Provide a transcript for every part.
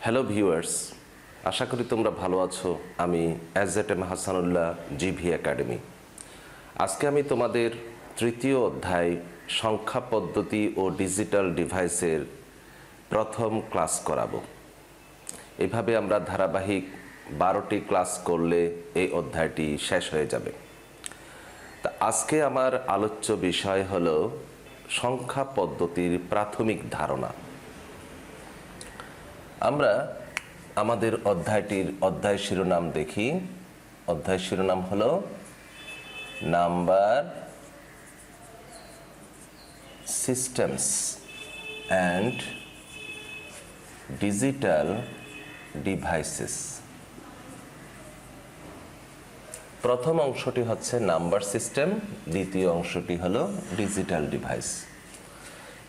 Hello viewers, আশা করি তোমরা ভালো আছো। আমি এস.জেড.এম হাসানুল্লাহ, জিভি একাডেমি। আজকে আমি তোমাদের তৃতীয় অধ্যায় সংখ্যা পদ্ধতি ও ডিজিটাল ডিভাইসের প্রথম ক্লাস করাবো। এভাবে আমরা ধারাবাহিক 12টি ক্লাস করলে এই অধ্যায়টি শেষ হয়ে যাবে। তা আজকে আমার আলোচ্য বিষয় হলো সংখ্যা পদ্ধতির প্রাথমিক ধারণা। আমরা আমাদের অধ্যায় শিরোনাম দেখি। অধ্যায় শিরোনাম হলো number systems and digital devices. প্রথম অংশটি হচ্ছে নাম্বার সিস্টেম, দ্বিতীয় অংশটি হলো ডিজিটাল ডিভাইস।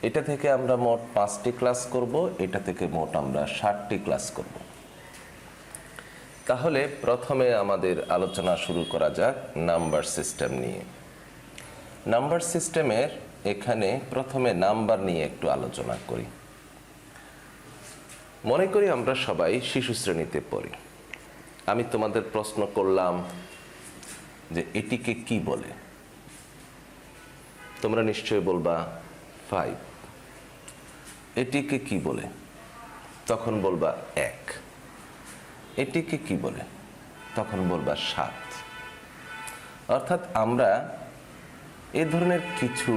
এটা থেকে আমরা মোট 5টি ক্লাস করব, এটা থেকে মোট আমরা 60টি ক্লাস করব। তাহলে প্রথমে আমাদের আলোচনা শুরু করা যাক নাম্বার সিস্টেম নিয়ে। নাম্বার সিস্টেমের এখানে প্রথমে নাম্বার নিয়ে একটু আলোচনা করি। মনে করি আমরা সবাই শিশু শ্রেণীতে পড়ি। আমি তোমাদের প্রশ্ন করলাম যে এটিকে কি বলে? তোমরা নিশ্চয়ই বলবা 5। এটিকে কি বলে? তখন বলবা 1। এটিকে কি বলে? তখন বলবা 7। অর্থাৎ আমরা এ ধরনের কিছু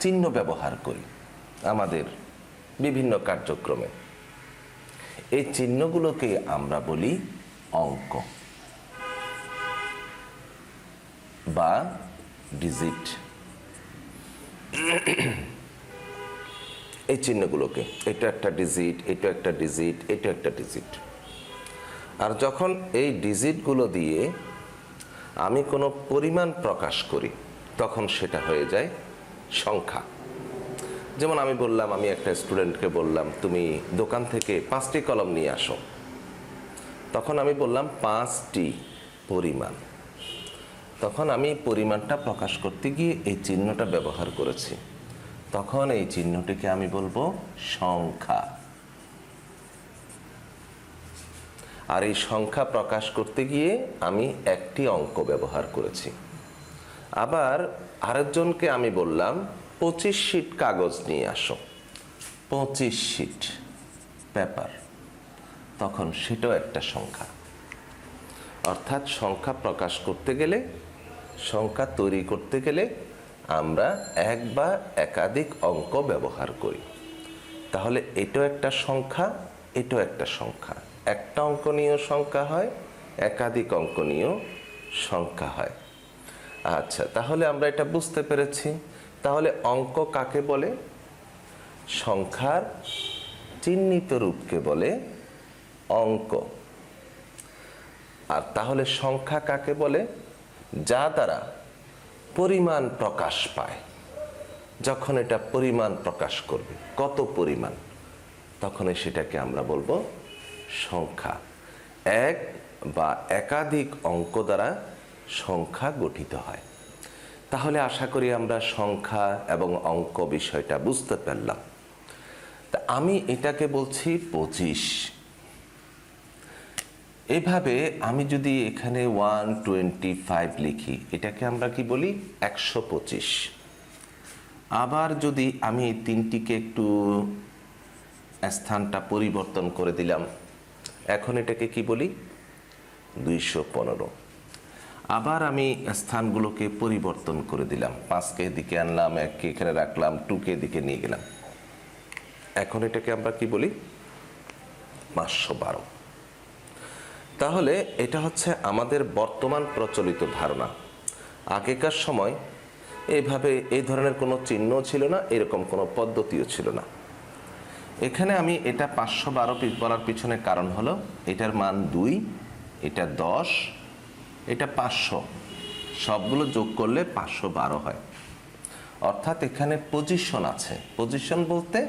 চিহ্ন ব্যবহার করি আমাদের বিভিন্ন কার্যক্রমে। এই চিহ্নগুলোকে আমরা বলি অঙ্ক বা ডিজিট। এই চিহ্নগুলোকে, এটা একটা ডিজিট, এটা একটা ডিজিট, এটা একটা ডিজিট। আর যখন এই ডিজিটগুলো দিয়ে আমি কোনো পরিমাণ প্রকাশ করি তখন সেটা হয়ে যায় সংখ্যা। যেমন আমি বললাম, আমি একটা স্টুডেন্টকে বললাম তুমি দোকান থেকে 5টি কলম নিয়ে আসো। তখন আমি বললাম 5টি পরিমাণ। তখন আমি পরিমাণটা প্রকাশ করতে গিয়ে এই চিহ্নটা ব্যবহার করেছি। তখন এই চিহ্নটিকে আমি বলবো সংখ্যা। আর এই সংখ্যা প্রকাশ করতে গিয়ে আমি একটি অঙ্ক ব্যবহার করেছি। আবার আরেকজনকে আমি বললাম 25 শিট কাগজ নিয়ে আসো, 25 শিট পেপার। তখন সেটাও একটা সংখ্যা। অর্থাৎ সংখ্যা প্রকাশ করতে গেলে, সংখ্যা তৈরি করতে গেলে আমরা এক বা একাধিক অঙ্ক ব্যবহার করি। তাহলে এটাও একটা সংখ্যা, এটাও একটা সংখ্যা। একটা অঙ্ক নিয়েও সংখ্যা হয়, একাধিক অঙ্ক নিয়েও সংখ্যা হয়। আচ্ছা, তাহলে আমরা এটা বুঝতে পেরেছি। তাহলে অঙ্ক কাকে বলে? সংখ্যার চিহ্নিত রূপকে বলে অঙ্ক। আর তাহলে সংখ্যা কাকে বলে? যা দ্বারা পরিমাণ প্রকাশ পায়। যখন এটা পরিমাণ প্রকাশ করবে, কত পরিমাণ, তখন সেটাকে আমরা বলবো সংখ্যা। এক বা একাধিক অঙ্ক দ্বারা সংখ্যা গঠিত হয়। তাহলে আশা করি আমরা সংখ্যা এবং অঙ্ক বিষয়টা বুঝতে পারলাম। তা আমি এটাকে বলছি 25। এভাবে আমি যদি এখানে 125 লিখি, এটাকে আমরা কি বলি? 125। আবার যদি আমি এই তিনটিকে একটু স্থানটা পরিবর্তন করে দিলাম, এখন এটাকে কি বলি? 215। আবার আমি স্থানগুলোকে পরিবর্তন করে দিলাম, 5কে এদিকে আনলাম, 1কে এখানে রাখলাম, 2কে এদিকে নিয়ে গেলাম। এখন এটাকে আমরা কি বলি? 512। তাহলে এটা হচ্ছে আমাদের বর্তমান প্রচলিত ধারণা। আগেকার সময় এইভাবে এই ধরনের কোনো চিহ্ন ছিল না, এরকম কোনো পদ্ধতিও ছিল না। এখানে আমি এটা 512 বলার পিছনে কারণ হলো এটার মান 2, এটা 10, এটা 500, সবগুলো যোগ করলে 512 হয়। অর্থাৎ এখানে পজিশন আছে। পজিশন বলতে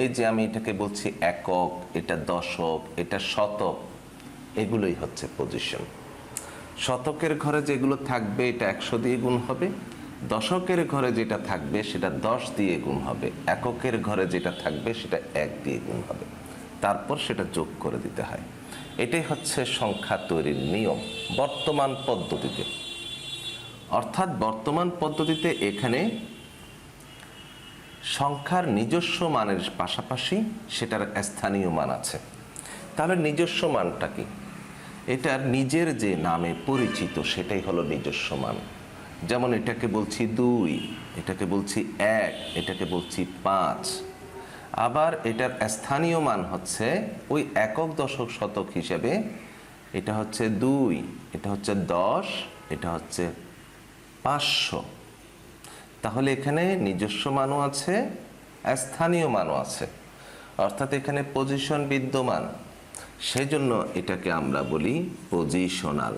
এই যে আমি এটাকে বলছি একক, এটা দশক, এটা শতক, এগুলোই হচ্ছে পজিশন। শতকের ঘরে যেগুলো থাকবে এটা 100 দিয়ে গুণ হবে, দশকের ঘরে যেটা থাকবে সেটা 10 দিয়ে গুণ হবে, এককের ঘরে যেটা থাকবে সেটা 1 দিয়ে গুণ হবে। তারপর সেটা যোগ করে দিতে হয়। এটাই হচ্ছে সংখ্যা তৈরির নিয়ম বর্তমান পদ্ধতিতে। অর্থাৎ বর্তমান পদ্ধতিতে এখানে সংখ্যার নিজস্ব মানের পাশাপাশি সেটার স্থানীয় মান আছে। তাহলে নিজস্ব মানটা কি? এটার নিজের যে নামে পরিচিত সেটাই হলো নিজস্ব মান। যেমন এটাকে বলছি 2, এটাকে বলছি 1, এটাকে বলছি 5। আবার এটার স্থানীয় মান হচ্ছে ওই একক দশক শতক হিসেবে এটা হচ্ছে 2, এটা হচ্ছে 10, এটা হচ্ছে 500। তাহলে এখানে নিজস্ব মানও আছে, স্থানীয় মানও আছে, অর্থাৎ এখানে পজিশন বিদ্যমান। সেজন্য এটাকে আমরা বলি পজিশনাল।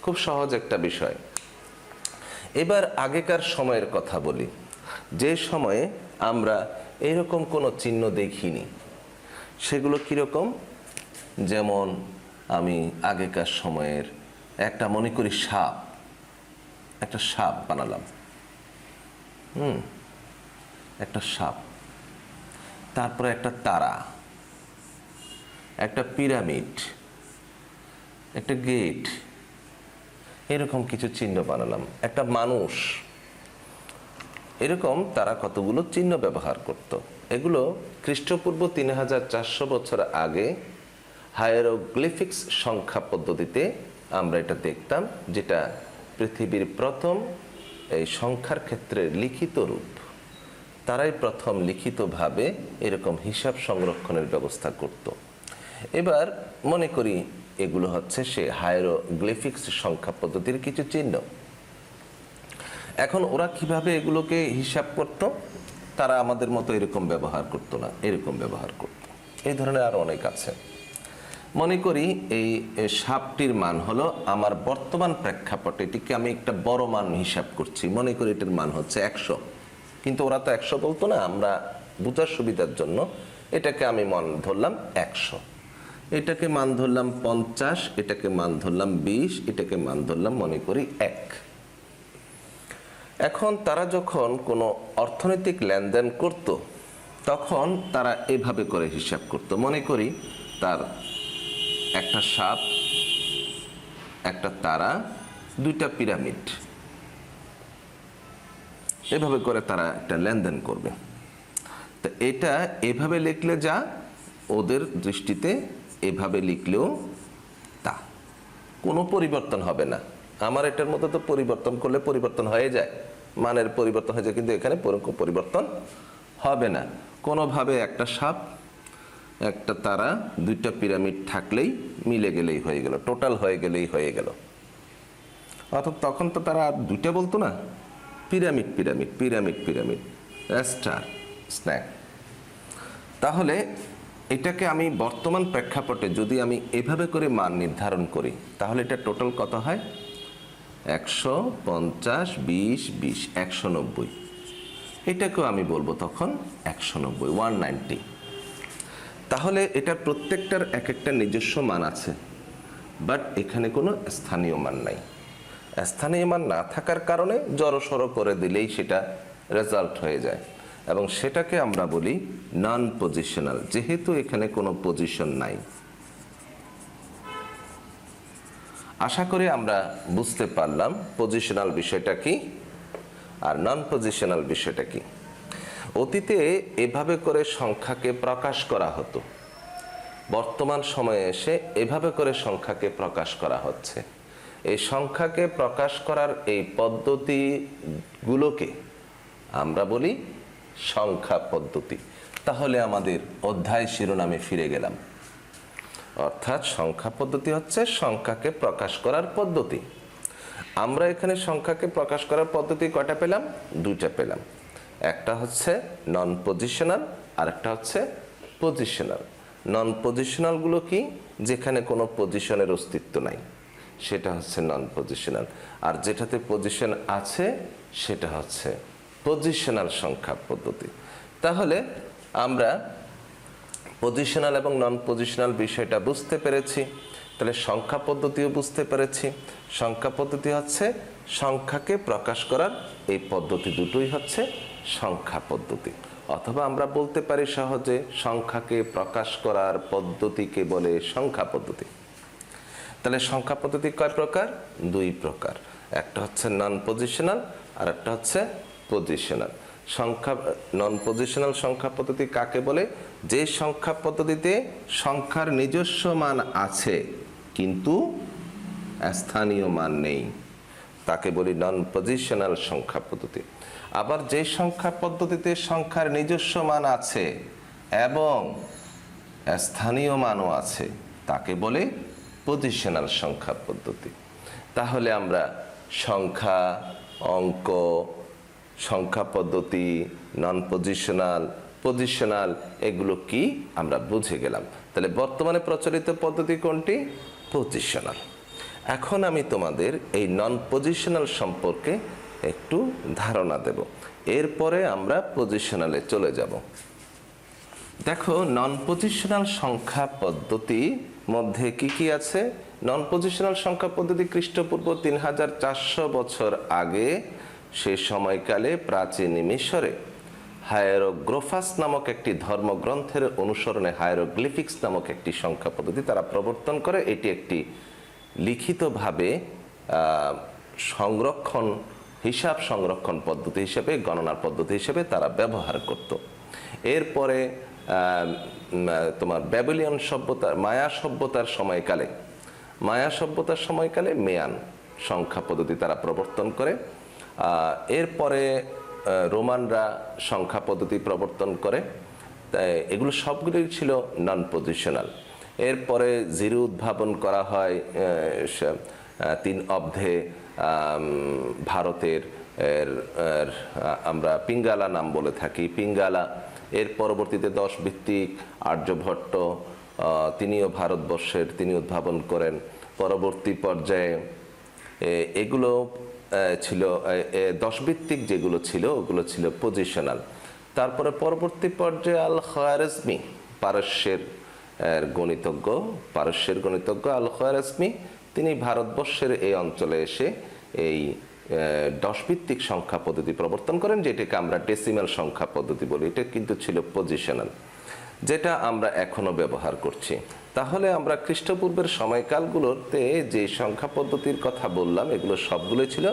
খুব সহজ একটা বিষয়। এবার আগেকার সময়ের কথা বলি, যে সময়ে আমরা এরকম কোনো চিহ্ন দেখিনি। সেগুলো কীরকম? যেমন আমি আগেকার সময়ের একটা মনে করি সাপ, একটা সাপ বানালাম, একটা সাপ, তারপরে একটা তারা, একটা পিরামিড, একটা গেট, এরকম কিছু চিহ্ন বানালাম, একটা মানুষ। এরকম তারা কতগুলো চিহ্ন ব্যবহার করত। এগুলো খ্রিস্টপূর্ব 3400 বছর আগে হায়ারোগ্লিফিক্স সংখ্যা পদ্ধতিতে আমরা এটা দেখতাম, যেটা পৃথিবীর প্রথম এই সংখ্যার ক্ষেত্রে লিখিত রূপ। তারাই প্রথম লিখিতভাবে এরকম হিসাব সংরক্ষণের ব্যবস্থা করত। এবার মনে করি এগুলো হচ্ছে সে হায়ারোগ্লিফিক্স সংখ্যা পদ্ধতির কিছু চিহ্ন। এখন ওরা কিভাবে এগুলোকে হিসাব করত? তারা আমাদের মতো এরকম ব্যবহার করত না, এরকম ব্যবহার করত। এই ধরনের আরো অনেক আছে। মনে করি এই সাপটির মান হলো আমার বর্তমান প্রেক্ষাপটে, এটিকে আমি একটা বড় মান হিসাব করছি, মনে করি এটার মান হচ্ছে 100। কিন্তু ওরা তো 100 বলতো না, আমরা বোঝার সুবিধার জন্য এটাকে আমি মান ধরলাম 100, এটাকে মান ধরলাম 50, এটাকে মান ধরলাম 20, এটাকে মান ধরলাম মনে করি 1। এখন তারা যখন কোনো অর্থনৈতিক লেনদেন করত তখন তারা এভাবে করে হিসাব করত। মনে করি তার একটা সাপ, একটা তারা, 2টা পিরামিড, এভাবে করে তারা একটা লেনদেন করবে। তো এটা এভাবে লিখলে যা, ওদের দৃষ্টিতে এভাবে লিখলেও তা, কোনো পরিবর্তন হবে না। আমার এটার মধ্যে তো পরিবর্তন করলে পরিবর্তন হয়ে যায়, মানের পরিবর্তন হয়ে যায়, কিন্তু এখানে পরিবর্তন হবে না কোনোভাবে। একটা সাপ, একটা তারা, 2টা পিরামিড থাকলেই মিলে গেলেই হয়ে গেল, টোটাল হয়ে গেলেই হয়ে গেল। অর্থাৎ তখন তো তারা আর 2টা বলতো না, pyramid pyramid pyramid pyramid, star, snack. তাহলে এটাকে আমি বর্তমান প্রেক্ষাপটে যদি আমি এভাবে করে মান নির্ধারণ করি, তাহলে এটা টোটাল কত হয়? 150, 20, 20, 190। এটাকেও আমি বলবো তখন 190, 190। তাহলে এটা প্রত্যেকটার এক একটা নিজস্ব মান আছে, বাট এখানে কোনো স্থানীয় মান নাই। স্থানীয় মান না থাকার কারণে জড়সড় করে দিলেই সেটা রেজাল্ট হয়ে যায়, এবং সেটাকে আমরা বলি নন পজিশনাল, যেহেতু এখানে কোনো পজিশন নাই। আশা করি আমরা বুঝতে পারলাম পজিশনাল বিষয়টা কি আর নন পজিশনাল বিষয়টা কি। অতীতে এভাবে করে সংখ্যাকে প্রকাশ করা হতো, বর্তমান সময়ে এসে এভাবে করে সংখ্যাকে প্রকাশ করা হচ্ছে। এই সংখ্যাকে প্রকাশ করার এই পদ্ধতিগুলোকে আমরা বলি সংখ্যা পদ্ধতি। তাহলে আমাদের অধ্যায় শিরোনামে ফিরে গেলাম, অর্থাৎ সংখ্যা পদ্ধতি হচ্ছে সংখ্যাকে প্রকাশ করার পদ্ধতি। আমরা এখানে সংখ্যাকে প্রকাশ করার পদ্ধতি কয়টা পেলাম? 2টা পেলাম। একটা হচ্ছে নন পজিশনাল আর একটা হচ্ছে পজিশনাল। নন পজিশনালগুলো কি? যেখানে কোনো পজিশনের অস্তিত্ব নাই, সেটা হচ্ছে নন পজিশনাল। আর যেটাতে পজিশন আছে সেটা হচ্ছে পজিশনাল সংখ্যা পদ্ধতি। তাহলে আমরা পজিশনাল এবং নন পজিশনাল বিষয়টা বুঝতে পেরেছি। তাহলে সংখ্যা পদ্ধতিও বুঝতে পেরেছি। সংখ্যা পদ্ধতি হচ্ছে সংখ্যাকে প্রকাশ করার এই পদ্ধতি দুটোই হচ্ছে সংখ্যা পদ্ধতি। অথবা আমরা বলতে পারি সহজে সংখ্যাকে প্রকাশ করার পদ্ধতিকে বলে সংখ্যা পদ্ধতি। তাহলে সংখ্যা পদ্ধতি কয় প্রকার? দুই প্রকার। একটা হচ্ছে নন পজিশনাল আর একটা হচ্ছে পজিশনাল সংখ্যা। নন পজিশনাল সংখ্যা পদ্ধতি কাকে বলে? যে সংখ্যা পদ্ধতিতে সংখ্যার নিজস্ব মান আছে কিন্তু স্থানীয় মান নেই, তাকে বলি নন পজিশনাল সংখ্যা পদ্ধতি। আবার যে সংখ্যা পদ্ধতিতে সংখ্যার নিজস্ব মান আছে এবং স্থানীয় মানও আছে, তাকে বলে পজিশনাল সংখ্যা পদ্ধতি। তাহলে আমরা সংখ্যা, অঙ্ক, সংখ্যা পদ্ধতি, নন পজিশনাল, পজিশনাল এগুলো কি আমরা বুঝে গেলাম। তাহলে বর্তমানে প্রচলিত পদ্ধতি কোনটি? পজিশনাল। এখন আমি তোমাদের এই নন পজিশনাল সম্পর্কে একটু ধারণা দেব, এরপরে আমরা পজিশনালে চলে যাব। দেখো, নন পজিশনাল সংখ্যা পদ্ধতি মধ্যে কি কি আছে? নন পজিশনাল সংখ্যা পদ্ধতি খ্রিস্টপূর্ব ৩৪০০ বছর আগে, সে সময়কালে প্রাচীন মিশরে হায়েরোগ্লিফাস নামক একটি ধর্মগ্রন্থের অনুসরণে হায়েরোগ্লিফিক্স নামক একটি সংখ্যা পদ্ধতি তারা প্রবর্তন করে। এটি একটি লিখিতভাবে হিসাব সংরক্ষণ পদ্ধতি হিসেবে, গণনার পদ্ধতি হিসেবে তারা ব্যবহার করত। এরপরে তোমার ব্যাবিলিয়ন সভ্যতা, মায়া সভ্যতার সময়কালে মেয়ান সংখ্যা পদ্ধতি তারা প্রবর্তন করে। এরপরে রোমানরা সংখ্যা পদ্ধতি প্রবর্তন করে। এগুলো সবগুলোই ছিল নন পজিশনাল। এরপরে জিরো উদ্ভাবন করা হয় 3 অব্দে ভারতের, আমরা পিঙ্গালা নাম বলে থাকি, পিঙ্গালা। এর পরবর্তীতে 10 ভিত্তিক আর্যভট্ট, তিনিও ভারতবর্ষের, তিনি উদ্ভাবন করেন। পরবর্তী পর্যায়ে এগুলো ছিল 10 ভিত্তিক যেগুলো ছিল ওগুলো ছিল পজিশনাল। তারপরে পরবর্তী পর্যায়ে আল খোয়ারিজমি, পারস্যের গণিতজ্ঞ আল খোয়ারিজমি, তিনি ভারতবর্ষের এই অঞ্চলে এসে এই 10 ভিত্তিক সংখ্যা পদ্ধতি প্রবর্তন করেন, যেটাকে আমরা ডেসিমাল সংখ্যা পদ্ধতি বলি। এটা কিন্তু ছিল পজিশনাল, যেটা আমরা এখনো ব্যবহার করছি। তাহলে আমরা খ্রিস্টপূর্বের সময়কালগুলোতে যে সংখ্যা পদ্ধতির কথা বললাম এগুলো সবগুলোই ছিল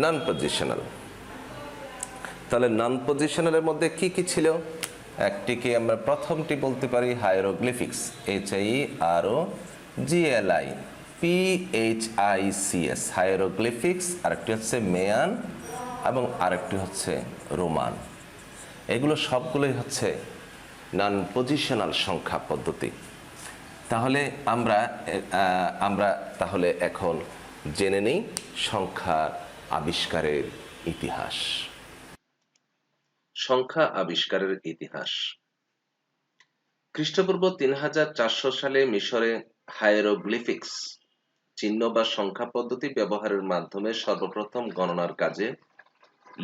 নন পজিশনাল। তাহলে নন পজিশনালের মধ্যে কি কি ছিল? একটিকে আমরা প্রথমটি বলতে পারি হায়েরোগ্লিফিক্স, HIEROGLIFICS, হায়েরোগ্লিফিক্স। আরেকটি হচ্ছে মেয়ান এবং আরেকটি হচ্ছে রোমান। এগুলো সবগুলোই হচ্ছে নন পজিশনাল সংখ্যা পদ্ধতি। তাহলে আমরা তাহলে এখন জেনে নিই সংখ্যা আবিষ্কারের ইতিহাস। সংখ্যা আবিষ্কারের ইতিহাস। খ্রিস্টপূর্ব ৩৪০০ সালে মিশরে হায়েরোগ্লিফিক্স চিহ্ন বা সংখ্যা পদ্ধতি ব্যবহারের মাধ্যমে সর্বপ্রথম গণনার কাজে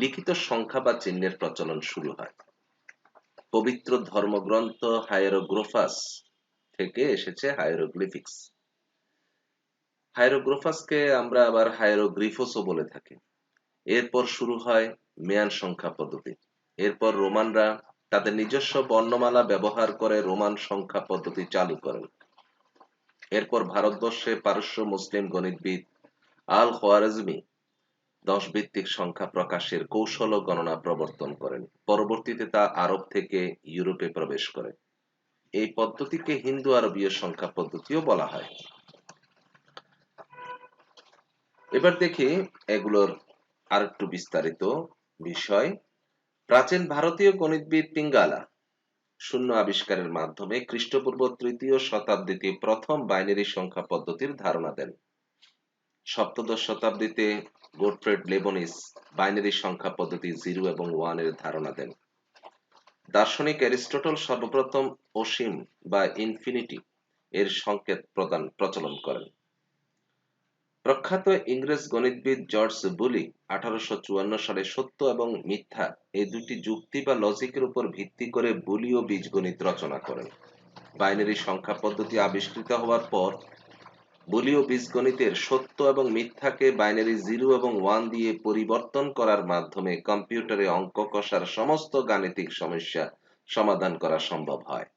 লিখিত সংখ্যা বা চিহ্নের প্রচলন শুরু হয়। পবিত্র ধর্মগ্রন্থ হায়েরোগ্লিফাস থেকে এসেছে হায়েরোগ্লিফিক্স। হায়েরোগ্লিফাসকে আমরা আবার হায়েরোগ্লিফোসও বলে থাকি। এরপর শুরু হয় মেয়ান সংখ্যা পদ্ধতি। এরপর রোমানরা তাদের নিজস্ব বর্ণমালা ব্যবহার করে রোমান সংখ্যা পদ্ধতি চালু করেন। এরপর ভারতবর্ষে পারস্য মুসলিম গণিতবিদ আল খোয়ারিজমি 10 ভিত্তিক সংখ্যা প্রকাশের কৌশল ও গণনা প্রবর্তন করেন। পরবর্তীতে তা আরব থেকে ইউরোপে প্রবেশ করে। এই পদ্ধতিকে হিন্দু আরবীয় সংখ্যা পদ্ধতিও বলা হয়। এবার দেখি এগুলোর আরেকটু বিস্তারিত বিষয়। প্রাচীন ভারতীয় গণিতবিদ পিঙ্গালা শূন্য আবিষ্কারের মাধ্যমে খ্রিস্টপূর্ব 3য় শতাব্দীতে প্রথম বাইনারি সংখ্যা পদ্ধতির ধারণা দেন। সপ্তদশ শতাব্দীতে গোটফ্রেড লেবনিজ বাইনারি সংখ্যা পদ্ধতি 0 এবং 1 এর ধারণা দেন। দার্শনিক অ্যারিস্টটল সর্বপ্রথম অসীম বা ইনফিনিটি এর সংকেত প্রচলন করেন। প্রখ্যাত ইংরেজ গণিতবিদ জর্জ বুলি 1854 সালে সত্য এবং মিথ্যা এই দুটি যুক্তি বা লজিকের উপর ভিত্তি করে বুলীয় বীজগণিত রচনা করেন। বাইনারি সংখ্যা পদ্ধতি আবিষ্কৃত হওয়ার পর বুলীয় বীজগণিতের সত্য এবং মিথ্যাকে বাইনারি 0 এবং 1 দিয়ে পরিবর্তন করার মাধ্যমে কম্পিউটারে অঙ্ক কষার সমস্ত গাণিতিক সমস্যা সমাধান করা সম্ভব হয়।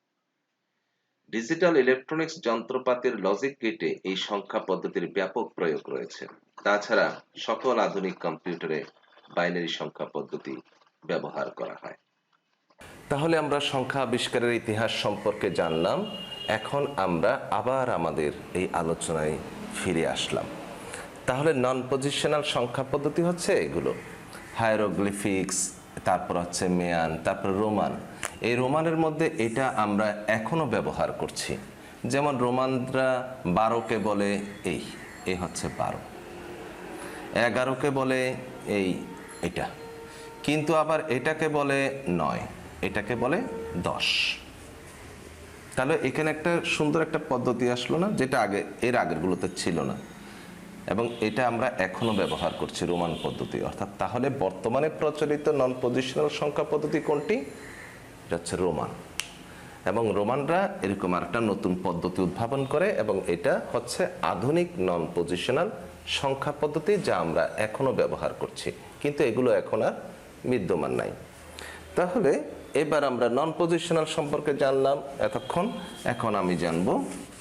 ডিজিটাল ইলেকট্রনিক্স যন্ত্রপাতির লজিক গেটে এই সংখ্যা পদ্ধতির ব্যাপক প্রয়োগ রয়েছে। তাছাড়া সকল আধুনিক কম্পিউটারে বাইনারি সংখ্যা পদ্ধতি ব্যবহার করা হয়। তাহলে আমরা সংখ্যা আবিষ্কারের ইতিহাস সম্পর্কে জানলাম। এখন আমরা আবার আমাদের এই আলোচনায় ফিরে আসলাম। তাহলে নন পজিশনাল সংখ্যা পদ্ধতি হচ্ছে এগুলো: হায়ারোগ্লিফিক্স, তারপর হচ্ছে মেয়ান, তারপর রোমান। এই রোমানের মধ্যে এটা আমরা এখনো ব্যবহার করছি। যেমন রোমানরা 12কে বলে এই হচ্ছে 12, 11কে বলে এটা, কিন্তু আবার এটাকে বলে 9, এটাকে বলে 10। তাহলে এখানে একটা সুন্দর একটা পদ্ধতি আসলো না, যেটা এর আগেরগুলোতে ছিল না, এবং এটা আমরা এখনো ব্যবহার করছি, রোমান পদ্ধতি। অর্থাৎ তাহলে বর্তমানে প্রচলিত নন পজিশনাল সংখ্যা পদ্ধতি কোনটি? এটা হচ্ছে রোমান। এবং রোমানরা এরকম একটা নতুন পদ্ধতি উদ্ভাবন করে, এবং এটা হচ্ছে আধুনিক নন পজিশনাল সংখ্যা পদ্ধতি, যা আমরা এখনো ব্যবহার করছি, কিন্তু এগুলো এখন আর বিদ্যমান নাই। তাহলে এবার আমরা নন পজিশনাল সম্পর্কে জানলাম এতক্ষণ। এখন আমি জানবো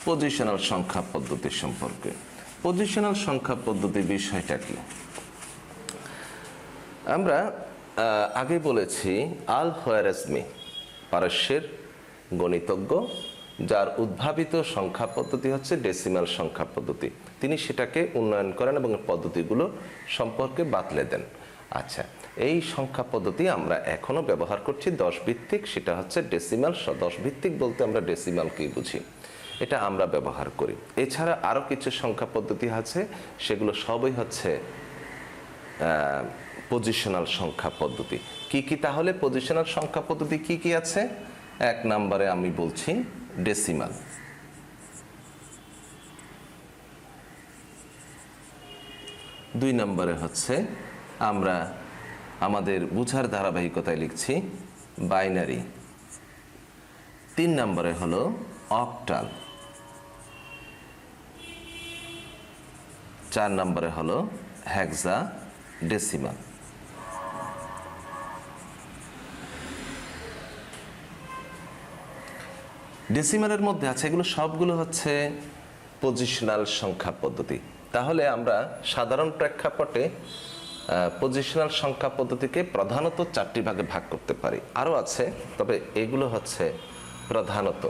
পজিশনাল সংখ্যা পদ্ধতি সম্পর্কে। পজিশনাল সংখ্যা পদ্ধতির বিষয়টা কি? আমরা আগে বলেছি আল-খোয়ারিজমি পারস্যের গণিতজ্ঞ, যার উদ্ভাবিত সংখ্যা পদ্ধতি হচ্ছে ডেসিমাল সংখ্যা পদ্ধতি। তিনি সেটাকে উন্নয়ন করেন এবং পদ্ধতিগুলো সম্পর্কে বাতলে দেন। আচ্ছা, এই সংখ্যা পদ্ধতি আমরা এখনো ব্যবহার করছি 10 ভিত্তিক। সেটা হচ্ছে ডেসিমাল। 10 ভিত্তিক বলতে আমরা ডেসিমালকেই বুঝি, এটা আমরা ব্যবহার করি। এছাড়া আরও কিছু সংখ্যা পদ্ধতি আছে, সেগুলো সবই হচ্ছে পজিশনাল সংখ্যা পদ্ধতি। কি কি তাহলে পজিশনাল সংখ্যা পদ্ধতি কি কি আছে? 1 নম্বরে আমি বলছি ডেসিমাল। 2 নম্বরে হচ্ছে আমরা আমাদের বুঝার ধারাবাহিকতায় লিখছি বাইনারি। 3 নম্বরে হলো অক্টাল। 4 নম্বরে হলো হেক্সা ডেসিমাল। ডেসিমালের মধ্যে আছে, এগুলো সবগুলো হচ্ছে পজিশনাল সংখ্যা পদ্ধতি। তাহলে আমরা সাধারণ প্রেক্ষাপটে পজিশনাল সংখ্যা পদ্ধতিকে প্রধানত 4টি ভাগে ভাগ করতে পারি। আরও আছে, তবে এগুলো হচ্ছে প্রধানত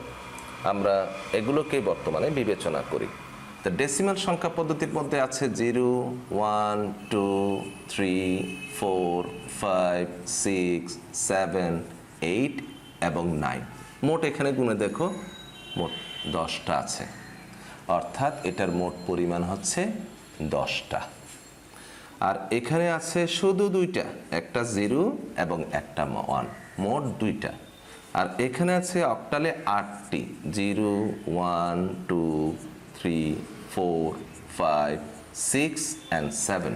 আমরা এগুলোকেই বর্তমানে বিবেচনা করি। তো ডেসিমাল সংখ্যা পদ্ধতির মধ্যে আছে 0, 1, 2, 3, 4, 5, 6, 7, 8 এবং 9। মোট এখানে গুণে দেখো মোট 10টা আছে, অর্থাৎ এটার মোট পরিমাণ হচ্ছে 10টা। আর এখানে আছে শুধু 2টা, একটা 0 এবং একটা 1, মোট 2টা। আর এখানে আছে অক্টালে 8টি, 0, 1, 2, 3, 4, 5, 6 and 7,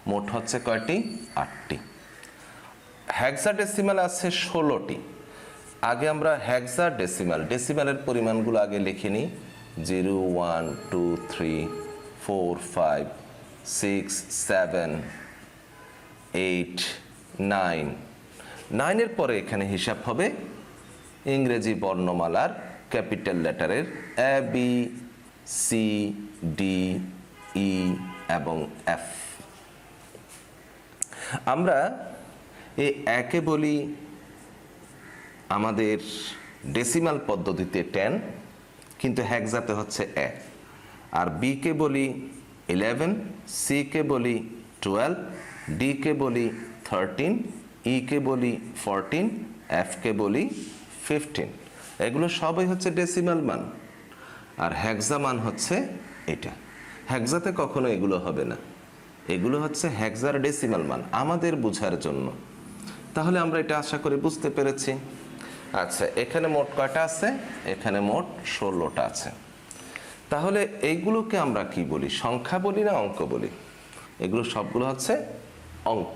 মোট হচ্ছে কয়টি? 8টি। হেক্সাডেসিমাল আছে 16টি। আগে আমরা হেক্সাডেসিমাল, ডেসিমালের পরিমাণগুলো আগে লিখে নিই। 0, 1, 2, 3, 4, 5, 6, 7, 8, 9। 9-এর পরে এখানে হিসাব হবে ইংরেজি বর্ণমালার ক্যাপিটাল লেটারের এ, বি, সি, ডি, ই এবং এফ। আমরা এই একে বলি আমাদের ডেসিমাল পদ্ধতিতে 10, কিন্তু হেক্সাতে হচ্ছে 1। আর বি কে বলি 11, সি কে বলি 12, ডি কে বলি 13, ই কে বলি 14, এফ কে বলি 15। এগুলো সবই হচ্ছে ডেসিমাল মান। আর হেক্সা মান হচ্ছে এটা। হেক্সাতে কখনো এগুলো হবে না, এগুলো হচ্ছে হেক্সার ডেসিমাল মান আমাদের বোঝার জন্য। তাহলে আমরা এটা আশা করি বুঝতে পেরেছি। আচ্ছা, এখানে মোট কয়টা আছে? এখানে মোট 16টা আছে। তাহলে এইগুলোকে আমরা কি বলি? সংখ্যা বলি না অঙ্ক বলি? এগুলো সবগুলো হচ্ছে অঙ্ক।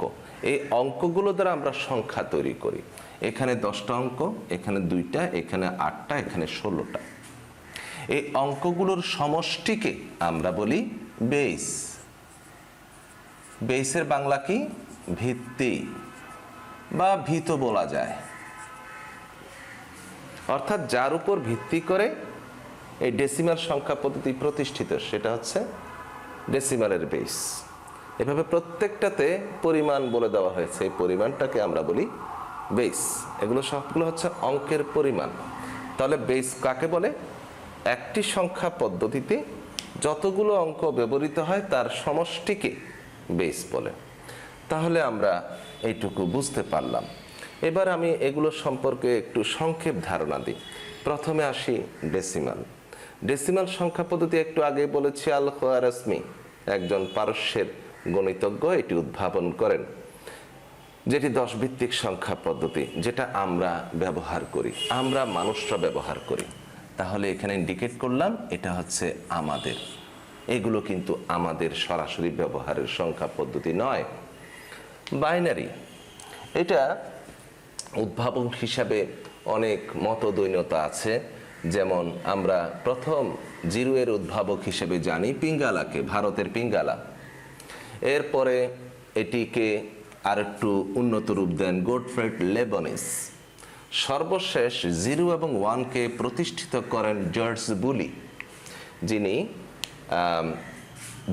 এই অঙ্কগুলো দ্বারা আমরা সংখ্যা তৈরি করি। এখানে 10টা অঙ্ক, এখানে 2টা, এখানে 8টা, এখানে 16টা। এই অঙ্কগুলোর সমষ্টিকে আমরা বলি বেস। বেসের বাংলা কি? ভিত্তি বা ভিত বলা যায়। অর্থাৎ যার উপর ভিত্তি করে এই ডেসিমাল সংখ্যা পদ্ধতি প্রতিষ্ঠিত, সেটা হচ্ছে ডেসিমালের বেস। এভাবে প্রত্যেকটাতে পরিমাণ বলে দেওয়া হয়েছে, এই পরিমাণটাকে আমরা বলি বেস। এগুলো সবগুলো হচ্ছে অঙ্কের পরিমাণ। তাহলে বেস কাকে বলে? একটি সংখ্যা পদ্ধতিতে যতগুলো অঙ্ক ব্যবহৃত হয় তার সমষ্টিকে বেস বলে। তাহলে আমরা এইটুকু বুঝতে পারলাম। এবার আমি এগুলো সম্পর্কে একটু সংক্ষেপ ধারণা দিই। প্রথমে আসি ডেসিমাল। ডেসিমাল সংখ্যা পদ্ধতি একটু আগে বলেছি, আল খোয়ারাজমি একজন পারস্যের গণিতজ্ঞ এটি উদ্ভাবন করেন, যেটি 10 ভিত্তিক সংখ্যা পদ্ধতি, যেটা আমরা ব্যবহার করি, আমরা মানুষরা ব্যবহার করি। তাহলে এখানে ইন্ডিকেট করলাম এটা হচ্ছে আমাদের। এগুলো কিন্তু আমাদের সরাসরি ব্যবহারের সংখ্যা পদ্ধতি নয়। বাইনারি, এটা উদ্ভাবন হিসাবে অনেক মতদ্বৈন্যতা আছে। যেমন আমরা প্রথম জিরো-এর উদ্ভাবক হিসেবে জানি পিঙ্গালাকে, ভারতের পিঙ্গালা। এরপরে এটিকে আরেকটু উন্নত রূপ দেন গোটফ্রেড লেবনিজ। সর্বশেষ 0 এবং 1কে প্রতিষ্ঠিত করেন জর্জ বুলি, যিনি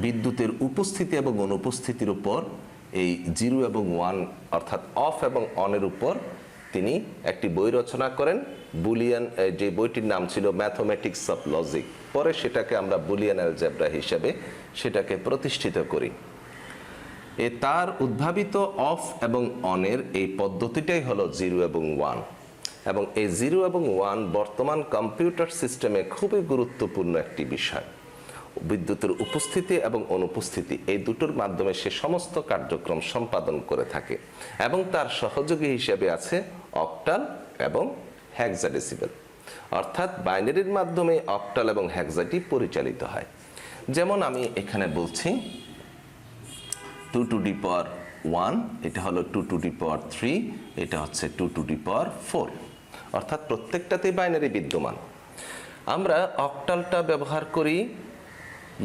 বিদ্যুতের উপস্থিতি এবং অনুপস্থিতির উপর এই 0 এবং 1 অর্থাৎ অফ এবং অনের উপর তিনি একটি বই রচনা করেন, বুলিয়ান, যে বইটির নাম ছিল ম্যাথমেটিক্স অফ লজিক। পরে সেটাকে আমরা বুলিয়ান অ্যালজেব্রা হিসেবে সেটাকে প্রতিষ্ঠিত করি। তার উদ্ভাবিত অফ এবং অনের এই পদ্ধতিটাই হলো 0 এবং 1। এবং এই 0 এবং 1 বর্তমান কম্পিউটার সিস্টেমে খুবই গুরুত্বপূর্ণ একটি বিষয়। বিদ্যুতের উপস্থিতি এবং অনুপস্থিতি এই দুটোর মাধ্যমে সে সমস্ত কার্যক্রম সম্পাদন করে থাকে। এবং তার সহযোগী হিসেবে আছে অক্টাল এবং হেক্সাডেসিমাল, অর্থাৎ বাইনারির মাধ্যমে অক্টাল এবং হেক্সাটি পরিচালিত হয়। যেমন আমি এখানে বলছি 2 টু দি পাওয়ার 1, এটা হলো 2 টু দি পাওয়ার 3, এটা হচ্ছে 2 টু দি পাওয়ার 4, অর্থাৎ প্রত্যেকটাতেই বাইনারি বিদ্যমান। আমরা অক্টালটা ব্যবহার করি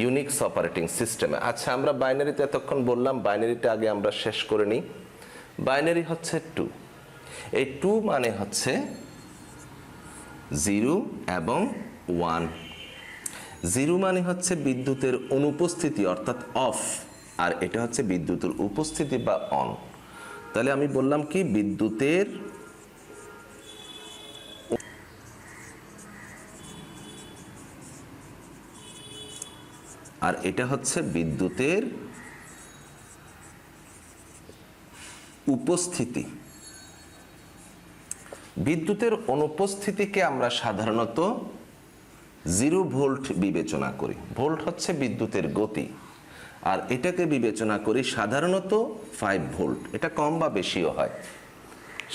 ইউনিক্স অপারেটিং সিস্টেমে। আচ্ছা, আমরা বাইনারিতে এতক্ষণ বললাম, বাইনারিটা আগে আমরা শেষ করে নিই। বাইনারি হচ্ছে 2। এই 2 মানে হচ্ছে 0 এবং 1। 0 মানে হচ্ছে বিদ্যুতের অনুপস্থিতি অর্থাৎ অফ, আর এটা হচ্ছে বিদ্যুতের উপস্থিতি বা অন। তাহলে আমি বললাম কি, বিদ্যুতের আর এটা হচ্ছে বিদ্যুতের উপস্থিতি। বিদ্যুতের অনুপস্থিতিকে আমরা সাধারণত 0 ভোল্ট বিবেচনা করি। ভোল্ট হচ্ছে বিদ্যুতের গতি, আর এটাকে বিবেচনা করি সাধারণত 5 ভোল্ট। এটা কম বা বেশিও হয়,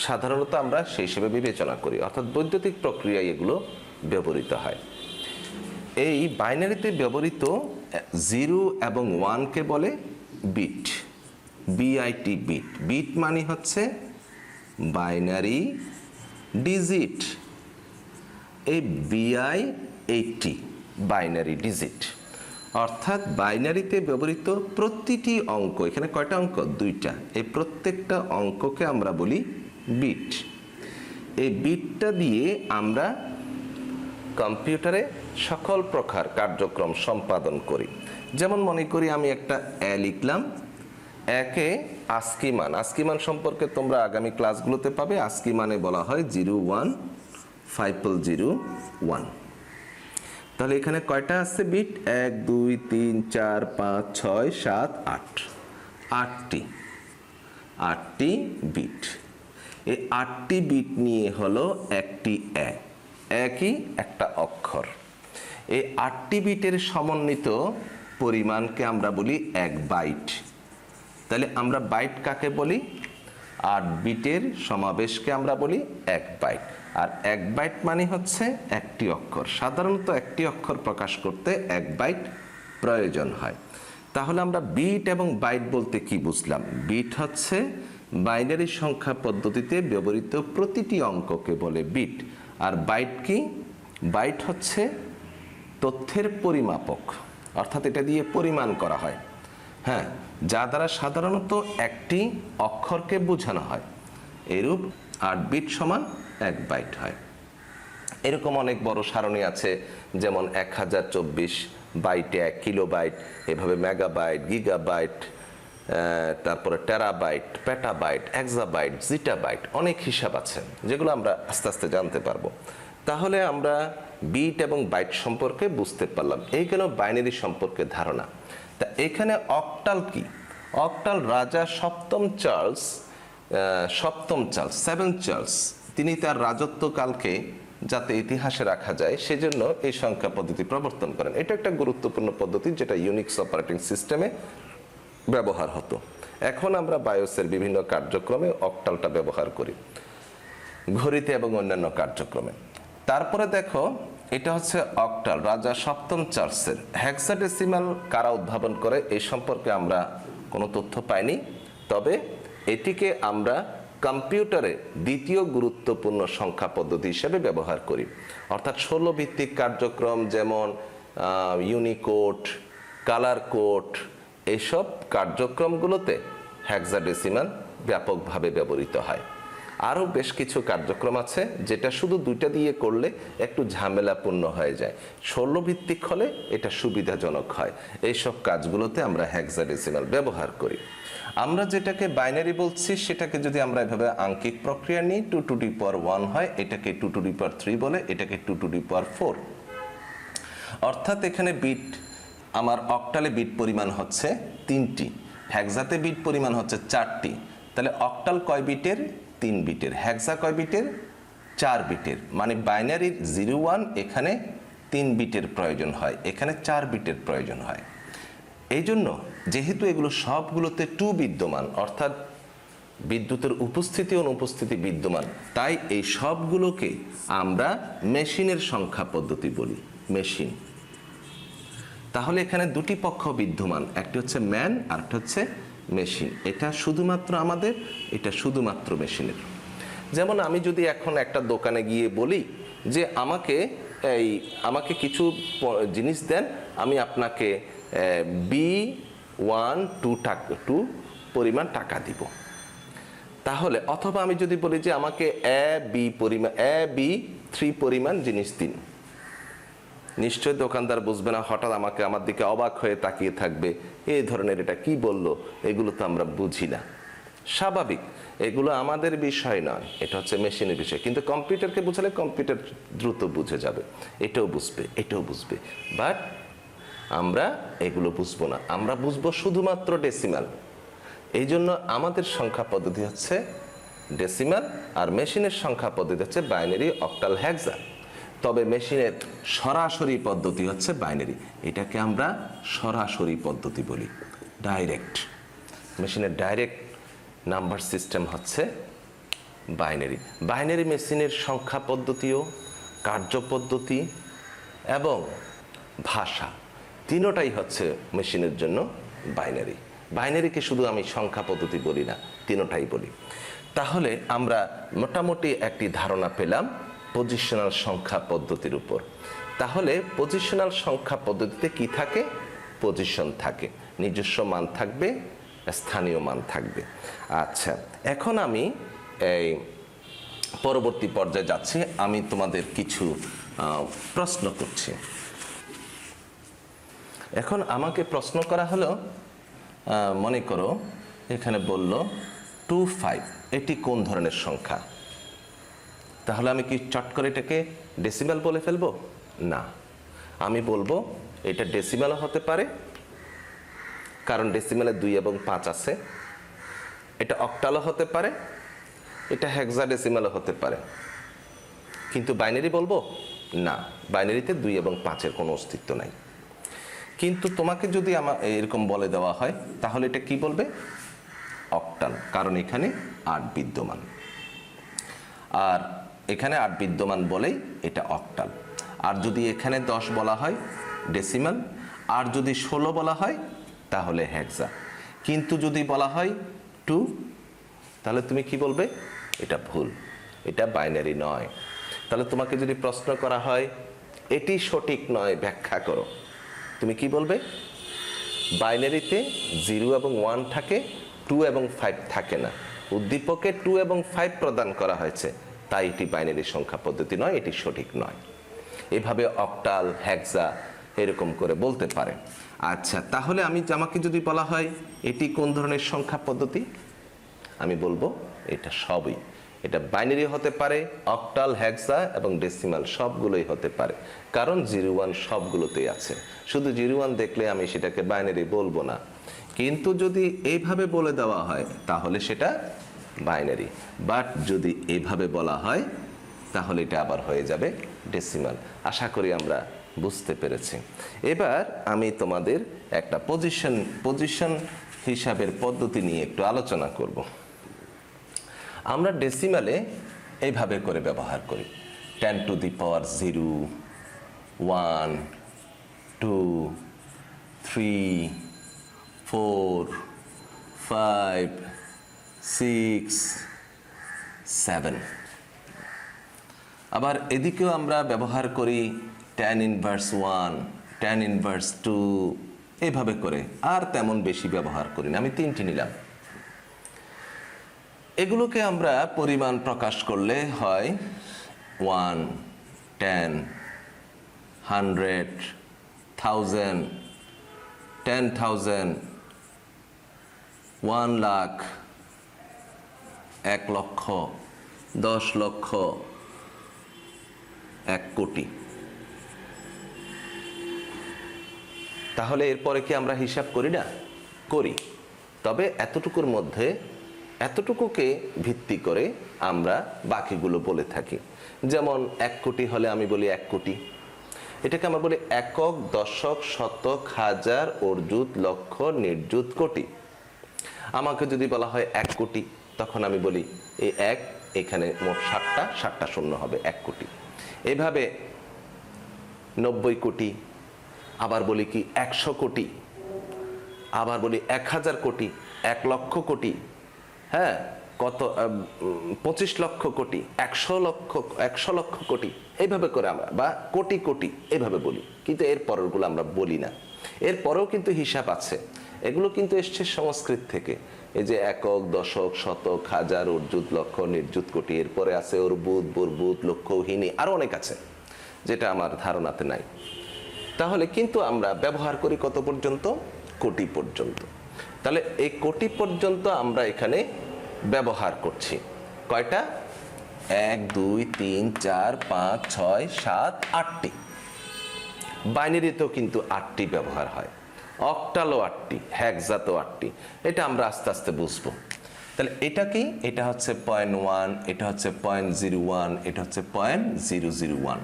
সাধারণত আমরা সেই হিসেবে বিবেচনা করি, অর্থাৎ বৈদ্যুতিক প্রক্রিয়ায় এগুলো ব্যবহৃত হয়। এই বাইনারিতে ব্যবহৃত 0 এবং 1কে বলে বিট, বিআইটি, বিট। বিট মানে হচ্ছে বাইনারি ডিজিট। এই BI80 বাইনারি ডিজিট, অর্থাৎ বাইনারিতে ব্যবহৃত প্রতিটি অঙ্ক, এখানে কয়টা অঙ্ক? 2টা। এই প্রত্যেকটা অঙ্ককে আমরা বলি বিট। এই বিটটা দিয়ে আমরা কম্পিউটারে সকল প্রকার কার্যক্রম সম্পাদন করি। যেমন মনে করি আমি একটা লিখলাম, একে আস্কি মান। আস্কি মান সম্পর্কে তোমরা আগামী ক্লাসগুলোতে পাবে। আস্কি মানে বলা হয় 015001। তাহলে এখানে কয়টা আছে বিট? 1 2 3 4 5 6 7 8, 8টি বিট। এই 8টি বিট নিয়ে হলো একটি একই একটা অক্ষর। এই 8টি বিটের সমন্বিত পরিমাণকে আমরা বলি 1 বাইট। তাহলে আমরা বাইট কাকে বলি? 8 বিটের সমাবেশকে আমরা বলি 1 বাইট। আর 1 বাইট মানে হচ্ছে একটি অক্ষর। সাধারণত একটি অক্ষর প্রকাশ করতে 1 বাইট প্রয়োজন হয়। তাহলে আমরা বিট এবং বাইট বলতে কি বুঝলাম? বিট হচ্ছে বাইনারি সংখ্যা পদ্ধতিতে ব্যবহৃত প্রতিটি অঙ্ককে বলে বিট। আর বাইট কি? বাইট হচ্ছে তথ্যের পরিমাপক, অর্থাৎ এটা দিয়ে পরিমাণ করা হয়, হ্যাঁ, যা দ্বারা সাধারণত একটি অক্ষরকে বোঝানো হয়। এরূপ 8 বিট সমান 1 বাইট হয়। এরকম অনেক বড় সারণী আছে, যেমন 1024 বাইটে 1 কিলোবাইট, এভাবে মেগাবাইট, গিগাবাইট, তারপরে টেরাবাইট, পেটাবাইট, এক্সাবাইট, জিটাবাইট, অনেক হিসাব আছে যেগুলো আমরা আস্তে আস্তে জানতে পারবো। তাহলে আমরা বিট এবং বাইট সম্পর্কে বুঝতে পারলাম, এই গেল বাইনারি সম্পর্কে ধারণা। তা এখানে অক্টাল কি? অক্টাল রাজা সপ্তম চার্লস, 7 চার্লস, তিনি তার রাজত্বকালকে যাতে ইতিহাসে রাখা যায় সেজন্য এই সংখ্যা পদ্ধতি প্রবর্তন করেন। এটা একটা গুরুত্বপূর্ণ পদ্ধতি যেটা ইউনিক্স অপারেটিং সিস্টেমে ব্যবহার হতো। এখন আমরা বায়োসের বিভিন্ন কার্যক্রমে অক্টালটা ব্যবহার করি, ঘড়িতে এবং অন্যান্য কার্যক্রমে। তারপরে দেখো, এটা হচ্ছে অক্টাল রাজা সপ্তম চার্লসের। হেক্সাডেসিমাল কারা উদ্ভাবন করে এই সম্পর্কে আমরা কোনো তথ্য পাইনি, তবে এটিকে আমরা কম্পিউটারে দ্বিতীয় গুরুত্বপূর্ণ সংখ্যা পদ্ধতি হিসেবে ব্যবহার করি। অর্থাৎ 16 ভিত্তিক কার্যক্রম যেমন ইউনিকোড, কালার কোড, এইসব কার্যক্রমগুলোতে হেক্সাডেসিমাল ব্যাপকভাবে ব্যবহৃত হয়। আরও বেশ কিছু কার্যক্রম আছে যেটা শুধু 2টা দিয়ে করলে একটু ঝামেলাপূর্ণ হয়ে যায়, 16 ভিত্তিক হলে এটা সুবিধাজনক হয়। এইসব কাজগুলোতে আমরা হেক্সাডেসিমাল ব্যবহার করি। আমরা যেটাকে বাইনারি বলছি সেটাকে যদি আমরা এভাবে আঙ্কিক প্রক্রিয়া নিই, 2 টু দি পাওয়ার 1 হয়, এটাকে 2 টু দি পাওয়ার 3 বলে, এটাকে 2 টু দি পাওয়ার 4। অর্থাৎ এখানে বিট, আমার অক্টালে বিট পরিমাণ হচ্ছে 3টি, হেক্সাতে বিট পরিমাণ হচ্ছে 4টি। তাহলে অক্টাল কয় বিটের? 3 বিটের। হেক্সা কয় বিটের? 4 বিটের। মানে বাইনারির 0 1 এখানে 3 বিটের প্রয়োজন হয়, এখানে 4 বিটের প্রয়োজন হয়। এই জন্য যেহেতু এগুলো সবগুলোতে 2 বিদ্যমান, অর্থাৎ বিদ্যুতের উপস্থিতি ও অনুপস্থিতি বিদ্যমান, তাই এই সবগুলোকে আমরা মেশিনের সংখ্যা পদ্ধতি বলি, মেশিন। তাহলে এখানে 2টি পক্ষ বিদ্যমান, একটি হচ্ছে ম্যান আর একটা হচ্ছে মেশিন। এটা শুধুমাত্র আমাদের, এটা শুধুমাত্র মেশিনের। যেমন আমি যদি এখন একটা দোকানে গিয়ে বলি যে আমাকে কিছু জিনিস দেন, আমি আপনাকে B12 পরিমাণ টাকা দিব। তাহলে অথবা আমি যদি বলি যে আমাকে AB3 পরিমাণ জিনিস দিন, নিশ্চয় দোকানদার বুঝবে না, হঠাৎ আমার দিকে অবাক হয়ে তাকিয়ে থাকবে, এই ধরনের এটা কি বললো, এগুলো তো আমরা বুঝি না। স্বাভাবিক, এগুলো আমাদের বিষয় নয়, এটা হচ্ছে মেশিনের বিষয়। কিন্তু কম্পিউটারকে বুঝালে কম্পিউটার দ্রুত বুঝে যাবে, এটাও বুঝবে, এটাও বুঝবে। বাট আমরা এগুলো বুঝবো না, আমরা বুঝবো শুধুমাত্র ডেসিমাল। এই জন্য আমাদের সংখ্যা পদ্ধতি হচ্ছে ডেসিমাল, আর মেশিনের সংখ্যা পদ্ধতি হচ্ছে বাইনারি, অক্টাল, হেক্সা। তবে মেশিনের সরাসরি পদ্ধতি হচ্ছে বাইনারি, এটাকে আমরা সরাসরি পদ্ধতি বলি, ডাইরেক্ট। মেশিনের ডাইরেক্ট নাম্বার সিস্টেম হচ্ছে বাইনারি। বাইনারি মেশিনের সংখ্যা পদ্ধতিও, কার্যপদ্ধতি এবং ভাষা তিনোটাই হচ্ছে মেশিনের জন্য বাইনারি। বাইনারিকে শুধু আমি সংখ্যা পদ্ধতি বলি না, তিনোটাই বলি। তাহলে আমরা মোটামুটি একটি ধারণা পেলাম পজিশনাল সংখ্যা পদ্ধতির উপর। তাহলে পজিশনাল সংখ্যা পদ্ধতিতে কি থাকে? পজিশন থাকে, নিজস্ব মান থাকবে, স্থানীয় মান থাকবে। আচ্ছা, এখন আমি এই পরবর্তী পর্যায়ে যাচ্ছি। আমি তোমাদের কিছু প্রশ্ন করছি। এখন আমাকে প্রশ্ন করা হলো, মনে করো এখানে বলল 25, এটি কোন ধরনের সংখ্যা? তাহলে আমি কি চট করে এটাকে ডেসিমাল বলে ফেলবো? না, আমি বলবো এটা ডেসিমালও হতে পারে, কারণ ডেসিমালে 2 এবং 5 আছে। এটা অক্টালও হতে পারে, এটা হেক্সাডেসিমালও হতে পারে। কিন্তু বাইনারি বলবো না, বাইনারিতে 2 এবং 5-এর কোনো অস্তিত্ব নাই। কিন্তু তোমাকে যদি এরকম বলে দেওয়া হয়, তাহলে এটা কি বলবে? অক্টাল, কারণ এখানে 8 বিদ্যমান। আর এখানে 8 বিদ্যমান বলেই এটা অক্টাল। আর যদি এখানে 10 বলা হয় ডেসিমাল, আর যদি 16 বলা হয় তাহলে হেক্সা। কিন্তু যদি বলা হয় 2, তাহলে তুমি কি বলবে? এটা ভুল, এটা বাইনারি নয়। তাহলে তোমাকে যদি প্রশ্ন করা হয় এটি সঠিক নয়, ব্যাখ্যা করো। তুমি কি বলবে? বাইনারিতে 0 এবং 1 থাকে, 2 এবং 5 থাকে না। উদ্দীপকে 2 এবং 5 প্রদান করা হয়েছে, তাই এটি বাইনারি সংখ্যা পদ্ধতি নয়, এটি সঠিক নয়। এভাবে অক্টাল, হেক্সা এরকম করে বলতে পারে। আচ্ছা, তাহলে আমাকে যদি বলা হয় এটি কোন ধরনের সংখ্যা পদ্ধতি, আমি বলবো এটা সবই। এটা বাইনারি হতে পারে, অক্টাল, হেক্সা এবং ডেসিমাল সবগুলোই হতে পারে, কারণ 0 1 সবগুলোতেই আছে। শুধু 0 1 দেখলে আমি সেটাকে বাইনারি বলবো না, কিন্তু যদি এইভাবে বলে দেওয়া হয় তাহলে সেটা বাইনারি, বাট যদি এইভাবে বলা হয় তাহলে এটা আবার হয়ে যাবে ডেসিমাল। আশা করি আমরা বুঝতে পেরেছি। এবার আমি তোমাদের একটা পজিশন হিসাবের পদ্ধতি নিয়ে একটু আলোচনা করব। আমরা ডেসিমালে এইভাবে করে ব্যবহার করি, 10 to the power 0, 1, 2, 3, 4, 5, 6, 7। আবার এদিকেও আমরা ব্যবহার করি 10 inverse 1, 10 inverse 2, এইভাবে করে। আর তেমন বেশি ব্যবহার করি না, আমি 3টি নিলাম। এগুলোকে আমরা পরিমাণ প্রকাশ করলে হয় 1, 10, 100, 1000, 10,000, 1 লাখ, 1 লক্ষ, 10 লক্ষ, 1 কোটি। তাহলে এরপরে কি আমরা হিসাব করি না? করি। তবে এতটুকুর মধ্যে, এতটুকুকে ভিত্তি করে আমরা বাকিগুলো বলে থাকি। যেমন 1 কোটি হলে আমি বলি 1 কোটি। এটাকে আমরা বলি একক, দশক, শতক, হাজার, অর্জুত, লক্ষ, নির্জুত, কোটি। আমাকে যদি বলা হয় 1 কোটি, তখন আমি বলি এই 1, এখানে মোট 60টা শূন্য হবে 1 কোটি। এভাবে 90 কোটি, আবার বলি কি 100 কোটি, আবার বলি 1000 কোটি, 1 লক্ষ কোটি, হ্যাঁ, কত 25 লক্ষ কোটি, 100 লক্ষ কোটি, এইভাবে করে আমরা, বা কোটি কোটি এইভাবে বলি। কিন্তু এর পরেরগুলো আমরা বলি না। এর পরেও কিন্তু হিসাব আছে, এগুলো কিন্তু এসছে সংস্কৃত থেকে। এই যে একক, দশক, শতক, হাজার, অর্জুত, লক্ষ, নির্জুত, কোটি, এরপরে আছে অর্বুত, বর্বুত, লক্ষহীনী, আরো অনেক আছে যেটা আমার ধারণাতে নাই। তাহলে কিন্তু আমরা ব্যবহার করি কত পর্যন্ত? কোটি পর্যন্ত। তাহলে এই কোটি পর্যন্ত আমরা এখানে ব্যবহার করছি কয়টা? 1, 2, 3, 4, 5, 6, 7, 8টি। বাইনারিতেও কিন্তু 8টি ব্যবহার হয়, অক্টালও 8টি, হেক্সাতেও 8টি। এটা আমরা আস্তে আস্তে বুঝবো। তাহলে এটা কি? এটা হচ্ছে 0.1, এটা হচ্ছে 0.01, এটা হচ্ছে 0.001।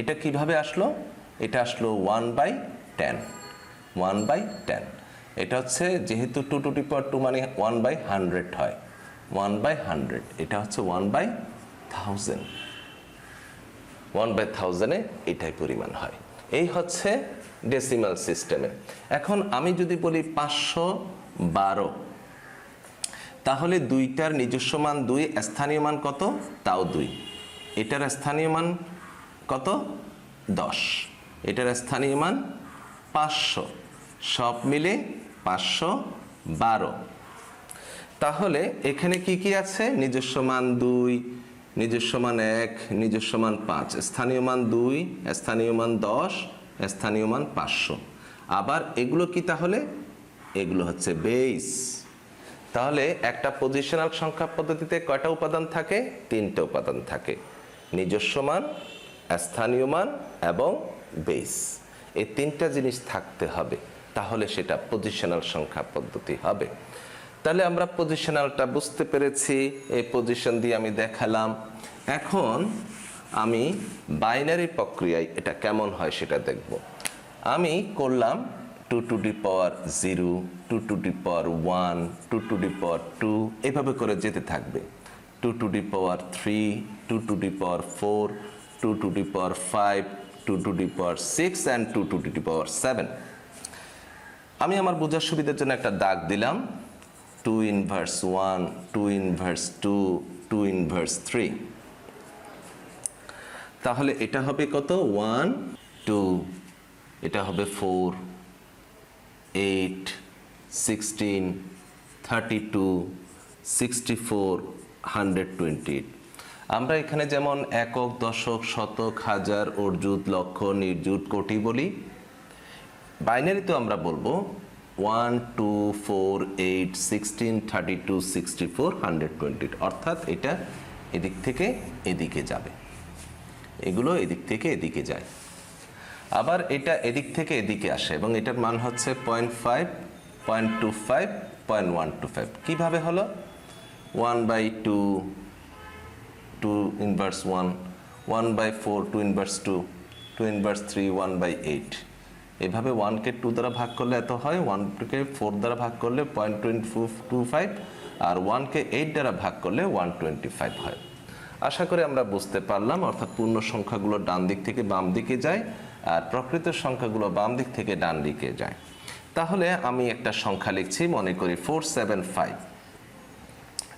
এটা কিভাবে আসলো? এটা আসলো 1/10, 1/10। এটা হচ্ছে যেহেতু 2 to the power 2 মানে 1/100 হয়, 1/100। এটা হচ্ছে 1/1000, 1/1000-এ এটাই পরিমাণ হয়। এই হচ্ছে ডেসিমাল সিস্টেমে। এখন আমি যদি বলি 512, তাহলে 2টার নিজস্ব মান 2, স্থানীয় মান কত? তাও 2। এটার স্থানীয় মান কত? 10। এটার স্থানীয় মান 500, সব মিলে 512। তাহলে এখানে কি কি আছে? নিজস্ব মান 2, নিজস্ব মান 1, নিজস্ব মান 5, স্থানীয় মান 2, স্থানীয় মান 10, স্থানীয় মান 500। আবার এগুলো কি তাহলে? এগুলো হচ্ছে বেস। তাহলে একটা পজিশনাল সংখ্যা পদ্ধতিতে কয়টা উপাদান থাকে? 3টে উপাদান থাকে, নিজস্ব মান, স্থানীয় মান এবং বেস। এই 3টা জিনিস থাকতে হবে, তাহলে সেটা পজিশনাল সংখ্যা পদ্ধতি হবে। তাহলে আমরা পজিশনালটা বুঝতে পেরেছি, এই পজিশন দিয়ে আমি দেখালাম। এখন আমি বাইনারি প্রক্রিয়ায় এটা কেমন হয় সেটা দেখব। আমি করলাম 2 to the power 0, 2 to the power 1, 2 to the power 2, এভাবে করে যেতে থাকবে। 2 to the power 3, 2 to the power 4, 2 to the power 5, 2 to the power 6 and 2 to the power 7। আমি আমার বোঝার সুবিধার জন্য একটা দাগ দিলাম, 2 inverse 1, 2 inverse 2, 2 inverse 3। তাহলে এটা হবে কত 1 2, এটা হবে 4 8 16 32 64 128। আমরা এখানে যেমন একক, দশক, শতক, হাজার, অর্জুত, লক্ষ, নির্জুত, কোটি বলি, বাইনারিতেও আমরা বলবো 1 2 4 8 16 32 64 128, অর্থাৎ এটা এদিক থেকে এদিকে যাবে, এগুলো এদিক থেকে এদিকে যায়। আবার এটা এদিক থেকে এদিকে আসে এবং এটার মান হচ্ছে 0.5 0.25 0.125। কিভাবে হলো? 1/2 2 ইনভার্স 1, 1/4 2 ইনভার্স 2, 2 ইনভার্স 3 1/8। এভাবে 1কে 2 দ্বারা ভাগ করলে এত হয়, 1কে 4 দ্বারা ভাগ করলে 0.25 আর 1কে 8 দ্বারা ভাগ করলে 125 হয়। আশা করি আমরা বুঝতে পারলাম, অর্থাৎ পূর্ণ সংখ্যাগুলো ডান দিক থেকে বাম দিকে যায় আর প্রকৃত সংখ্যাগুলো বাম দিক থেকে ডান দিকে যায়। তাহলে আমি একটা সংখ্যা লিখছি, মনে করি 475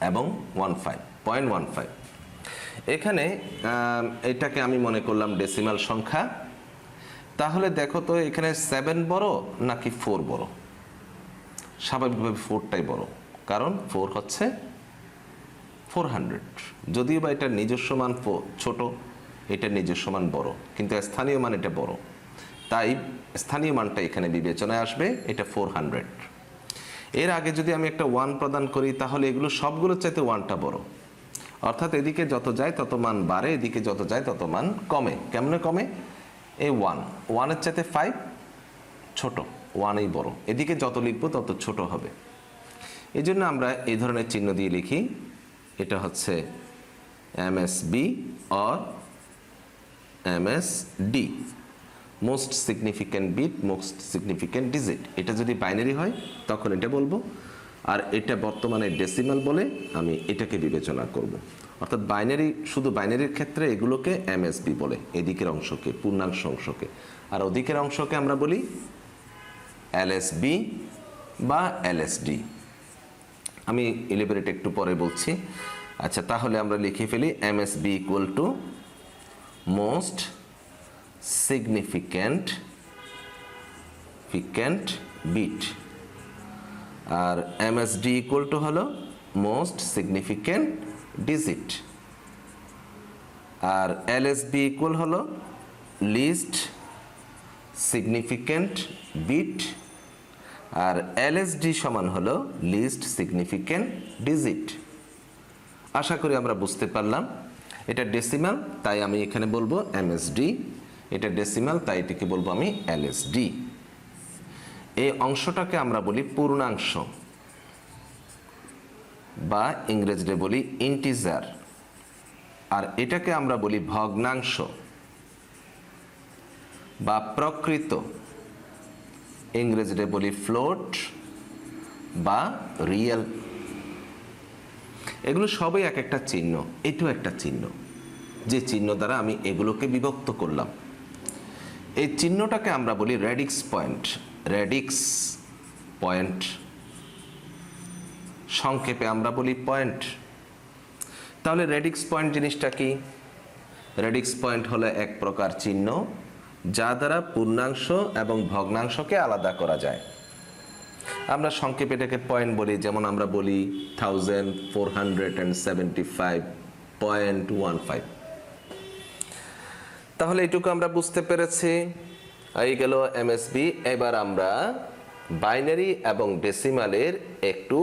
এবং 0.15। এখানে এটাকে আমি মনে করলাম ডেসিমাল সংখ্যা। তাহলে দেখো তো এখানে 7 বড় নাকি 4 বড়? স্বাভাবিকভাবে 4টাই বড়, কারণ 4 হচ্ছে 400। যদিও বা এটার নিজস্ব মান ছোট, এটার নিজস্ব মান বড়, কিন্তু স্থানীয় মান এটা বড়, তাই স্থানীয় মানটা এখানে বিবেচনায় আসবে, এটা 400। এর আগে যদি আমি একটা 1 প্রদান করি তাহলে এগুলো সবগুলোর চাইতে 1টা বড়, অর্থাৎ এদিকে যত যায় তত মান বাড়ে, এদিকে যত যায় তত মান কমে। কেমনে কমে? এই 1 এর চাইতে 5 ছোট, 1ই বড়, এদিকে যত লিখবো তত ছোট হবে। এই জন্য আমরা এই ধরনের চিহ্ন দিয়ে লিখি, এটা হচ্ছে MSB or MSD, most significant bit, most significant digit. এটা যদি বাইনারি হয় তখন এটা বলবো, আর এটা বর্তমানে ডেসিমাল বলে আমি এটাকে বিবেচনা করব। অর্থাৎ বাইনারি, শুধু বাইনারির ক্ষেত্রে এগুলোকে MSB বলে, এদিকের অংশকে, পূর্ণাংশ অংশকে, আর ওদিকের অংশকে আমরা বলি LSB বা LSD। আমি ইলেবোরেট একটু পরে বলছি। আচ্ছা, তাহলে আমরা লিখে ফেলি MSB equal to most significant bit, আর MSD ইকুয়াল টু হলো মোস্ট সিগনিফিক্যান্ট ডিজিট, আর LSB ইকুয়াল হলো লিস্ট সিগনিফিক্যান্ট বিট, আর LSD সমান হলো লিস্ট সিগনিফিক্যান্ট ডিজিট। আশা করি আমরা বুঝতে পারলাম। এটা ডেসিমাল, তাই আমি এখানে বলবো MSD, এটা ডেসিমাল, তাই এটাকে বলবো আমি LSD। এই অংশটাকে আমরা বলি পূর্ণাংশ বা ইংরেজিতে বলি ইন্টিজার, আর এটাকে আমরা বলি ভগ্নাংশ বা প্রকৃত, ইংরেজিতে বলি ফ্লোট বা রিয়েল। এগুলো সবই এক একটা চিহ্ন, এটাও একটা চিহ্ন, যে চিহ্ন দ্বারা আমি এগুলোকে বিভক্ত করলাম। এই চিহ্নটাকে আমরা বলি রেডিক্স পয়েন্ট, রেডিক্স পয়েন্ট, সংক্ষেপে আমরা বলি পয়েন্ট। তাহলে রেডিক্স পয়েন্ট জিনিসটা কি? রেডিক্স পয়েন্ট হলো এক প্রকার চিহ্ন যা দ্বারা পূর্ণাংশ এবং ভগ্নাংশকে আলাদা করা যায়। আমরা সংক্ষেপে এটাকে পয়েন্ট বলি, যেমন আমরা বলি 1475.15। তাহলে এটুকু আমরা বুঝতে পেরেছি, এই গেল MSB। এবার আমরা বাইনারি এবং ডেসিমালের একটু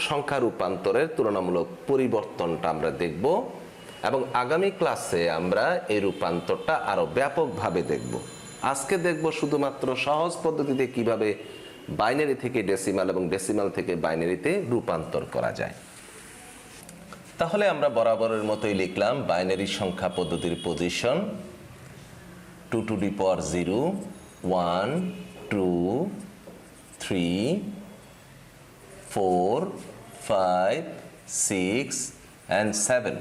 সংখ্যা রূপান্তরের তুলনামূলক পরিবর্তনটা আমরা দেখব, এবং আগামী ক্লাসে আমরা এই রূপান্তরটা আরো ব্যাপকভাবে দেখব। আজকে দেখব শুধুমাত্র সহজ পদ্ধতিতে কিভাবে বাইনারি থেকে ডেসিমাল এবং ডেসিমাল থেকে বাইনারিতে রূপান্তর করা যায়। তাহলে আমরা বরাবরের মতোই লিখলাম বাইনারি সংখ্যা পদ্ধতির position 2 to the power 0, 1, 2, 3, 4, 5, 6 and 7।